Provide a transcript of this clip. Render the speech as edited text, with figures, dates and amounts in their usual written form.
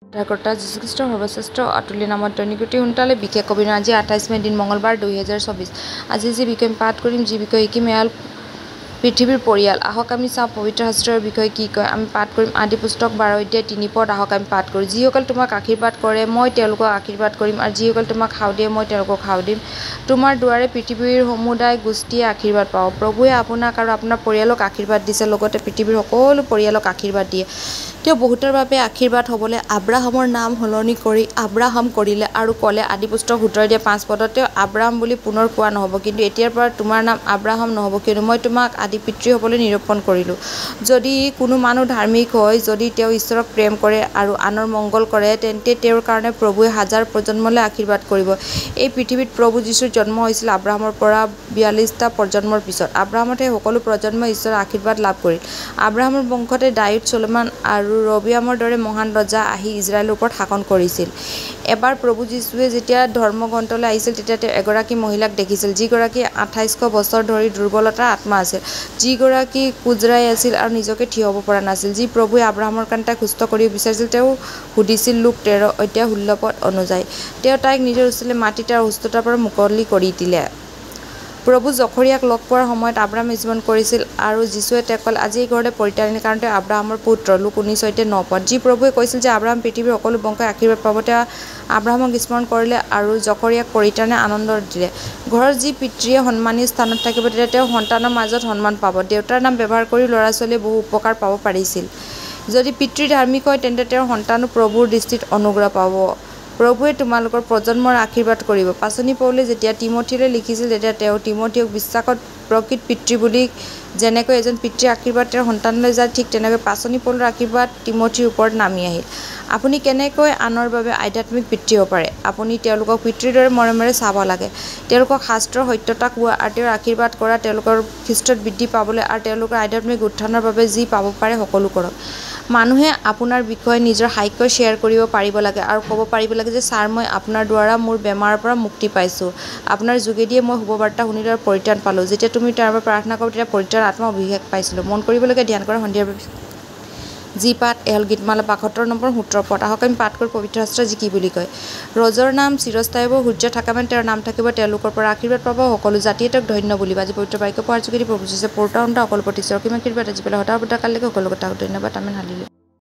ধাৰকৰ্তা যীশুখ্ৰীষ্টৰ সৰ্বশ্ৰেষ্ঠ অতুল্য নামত দৈনিকগতি সোনকালে বিশেষ কবিৰ আজি 28 মে' দিন মঙলবাৰ 2024। আজি যি বিষয় পাঠ কৰিম, যি বিষয় শিকিম, এয়া পৃথিৱীৰ পৰিয়াল। আহক আমি চাওঁ পবিত্ৰ শাস্ত্ৰৰ বিষয়ে কি কয়। আমি পাঠ কৰিম আদি পুস্তক 12 অধ্যায় 3 পদ। আহক আমি পাঠ কৰোঁ। যিসকল তোমাক আশীৰ্বাদ কৰে মই তেওঁলোকক আশীৰ্বাদ কৰিম, আৰু যিসকল তোমাক সাও দিয়ে মই তেওঁলোকক সাও দিম। তোমাৰ দুৱাৰে পৃথিৱীৰ সমুদায় গোষ্ঠীয়ে আশীৰ্বাদ পাব। প্ৰভুৱে আপোনাক আৰু আপোনাৰ পৰিয়ালক আশীৰ্বাদ দিছে, লগতে পৃথিৱীৰ সকলো পৰিয়ালক আশীৰ্বাদ দিয়ে। তেওঁ বহুতৰ বাবে আশীৰ্বাদ হ'বলৈ আব্ৰাহামৰ নাম সলনি কৰি আব্ৰাহাম কৰিলে আৰু ক'লে আদি পুস্তক 17 অধ্যায় 5 পদত, তেওঁ আব্ৰাহাম বুলি পুনৰ কোৱা নহ'ব, কিন্তু এতিয়াৰ পৰা তোমাৰ নাম আব্ৰাহাম নহ'ব, কিয়নো মই তোমাক আদি পিতৃ হ'বলৈ নিৰূপণ কৰিলোঁ। যদি কোনো মানুহ ধাৰ্মিক হয়, যদি তেওঁ ঈশ্বৰক প্ৰেম কৰে আৰু আনৰ মংগল কৰে, তেন্তে তেওঁৰ কাৰণে প্ৰভুৱে হাজাৰ প্ৰজন্মলৈ আশীৰ্বাদ কৰিব। এই পৃথিৱীত প্ৰভু যীশুৰ জন্ম হৈছিল আব্ৰাহামৰ পৰা 42টা প্ৰজন্মৰ পিছত। আব্ৰাহামত সেই সকলো প্ৰজন্মই ঈশ্বৰৰ আশীৰ্বাদ লাভ কৰিল। আব্ৰাহামৰ বংশতে দাউদ, ছলোমন আৰু ৰবিয়ামৰ দৰে মহান ৰজা আহি ইজৰাইলৰ ওপৰত শাসন কৰিছিল। এবাৰ প্ৰভু যীশুৱে যেতিয়া ধৰ্মগ্ৰন্থলৈ আহিছিল, তেতিয়া তেওঁ এগৰাকী মহিলাক দেখিছিল, যিগৰাকী 2800 বছৰ ধৰি দুৰ্বলতাৰ আত্মা আছিল, যিগৰাকী কোজৰাই আছিল আৰু নিজকে থিয় হ'ব পৰা নাছিল। যি প্ৰভুৱে আব্ৰাহামৰ কাৰণে তাইক সুস্থ কৰিব বিচাৰিছিল, তেওঁ সুধিছিল লুক 13 অধ্যায় 16 পদ অনুযায়ী। তেওঁ তাইক নিজৰ ওচৰলৈ মাতি তাৰ অসুস্থতাৰ পৰা মুকলি কৰি দিলে। প্ৰভু জখৰিয়াক লগ পোৱাৰ সময়ত আব্ৰাহামে জীৱন কৰিছিল, আৰু যীশুৱে তেওঁক ক'লে, আজি এই ঘৰলৈ পৰিত্ৰাণি, কাৰণ তেওঁ আব্ৰাহামৰ পুত্ৰ। লুক 19 অধ্যায় 9 পদ। যি প্ৰভুৱে কৈছিল যে আব্ৰাহাম পৃথিৱীৰ সকলো বংশই আশীৰ্বাদ পাব, তেওঁ আব্ৰাহামক স্মৰণ কৰিলে আৰু জখৰিয়াক পৰিত্ৰাণে আনন্দ দিলে। ঘৰৰ যি পিতৃয়ে সন্মানীয় স্থানত থাকিব, তেতিয়া তেওঁ সন্তানৰ মাজত সন্মান পাব। দেউতাৰ নাম ব্যৱহাৰ কৰি ল'ৰা-ছোৱালীয়ে বহু উপকাৰ পাব পাৰিছিল। যদি পিতৃ ধাৰ্মিক হয়, তেন্তে তেওঁৰ সন্তানো প্ৰভুৰ দৃষ্টিত অনুগ্ৰহ পাব। প্ৰভুৱে তোমালোকৰ প্ৰজন্মৰ আশীৰ্বাদ কৰিব। পাচনি পৌলে যেতিয়া তিমথিলৈ লিখিছিল, তেতিয়া তেওঁ তিমথিক বিশ্বাসত প্ৰকৃত পিতৃ বুলি, যেনেকৈ এজন পিতৃৰ আশীৰ্বাদ তেওঁৰ সন্তানলৈ যায়, ঠিক তেনেকৈ পাচনি পৌলৰ আশীৰ্বাদ তিমথিৰ ওপৰত নামি আহিল। আপুনি কেনেকৈ আনৰ বাবে আধ্যাত্মিক পিতৃ হ'ব পাৰে? আপুনি তেওঁলোকক পিতৃৰ দৰে মৰমেৰে চাব লাগে, তেওঁলোকক শাস্ত্ৰৰ সত্যতা কোৱা আৰু তেওঁৰ আশীৰ্বাদ কৰা, তেওঁলোকৰ খ্ৰীষ্টত বৃদ্ধি পাবলৈ আৰু তেওঁলোকৰ আধ্যাত্মিক উত্থানৰ বাবে যি পাব পাৰে সকলো কৰক। মানুহে আপোনাৰ বিষয়ে নিজৰ সাক্ষ্য শ্বেয়াৰ কৰিব পাৰিব লাগে আৰু ক'ব পাৰিব লাগে যে ছাৰ, মই আপোনাৰ দ্বাৰা মোৰ বেমাৰৰ পৰা মুক্তি পাইছোঁ। আপোনাৰ যোগেদিয়ে মই শুভবাৰ্তা শুনিলোঁ আৰু পৰিত্ৰাণ পালোঁ। যেতিয়া তুমি তাৰ বাবে প্ৰাৰ্থনা কৰোঁ, তেতিয়া পৰিত্ৰাণ আত্মা অভিষেক পাইছিলোঁ। মন কৰিবলগীয়া ধ্যান কৰা সন্ধিয়াৰ বাবে যি পাঠ, এ হ'ল গীতমালা ৭২ নম্বৰ 17 পদ। আহক আমি পাঠ কৰোঁ পবিত্ৰ শাস্ত্ৰ যি কি বুলি কয়। ৰজৰ নাম চিৰস্থায়ী হ'ব, সূৰ্য থকা মানে তেওঁৰ নাম থাকিব, তেওঁলোকৰ পৰা আশীৰ্বাদ পাব, সকলো জাতিয়ে তেওঁক ধন্য বুলিব। আজি পবিত্ৰ বাক্য পঢ়াৰ যোগেদি প্ৰভু যীশুৱে পৌৰোহিত্য সকলো প্ৰতি কিমান কৃপা আজি পেলাই সদায় কালিলৈকে সকলো কথা ধন্যবাদ। আমেন। হালেলুয়া।